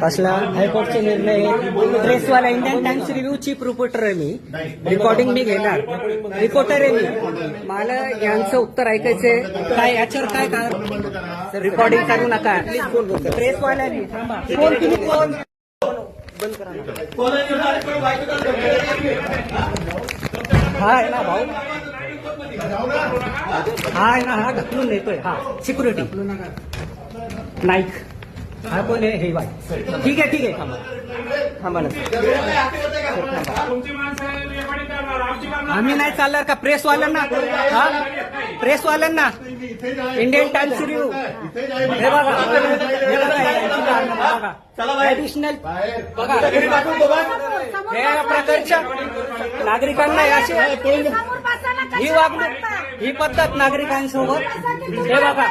कसला हायकोर्टचे निर्णय प्रेसवाला Indian Times review chief reporter आहे मी. रिकॉर्डिंग मी घेणार, रिपोर्टर आहे मी. मला यांचं उत्तर ऐकायचंय. काय याच्यावर काय रिकॉर्डिंग करू नका. प्रेसवाल्यानी थांबा. फोन तुम्ही फोन बंद करा. हा आहे ना भाऊ, हा आहे ना, हा ढकलून नेतोय. हा सिक्युरिटी नाईक, हा कोण आहे हे बाय. ठीक आहे थांबा थांबा ना. आम्ही नाही चालणार का प्रेसवाल्यांना? हा प्रेसवाल्यांना इंडियन टाइम्स रिव्ह्यू हे बघा, ऍडिशनल बघा या प्रकारच्या नागरिकांना याची ही वागणूक, ही पद्धत नागरिकांसोबत हे बघा.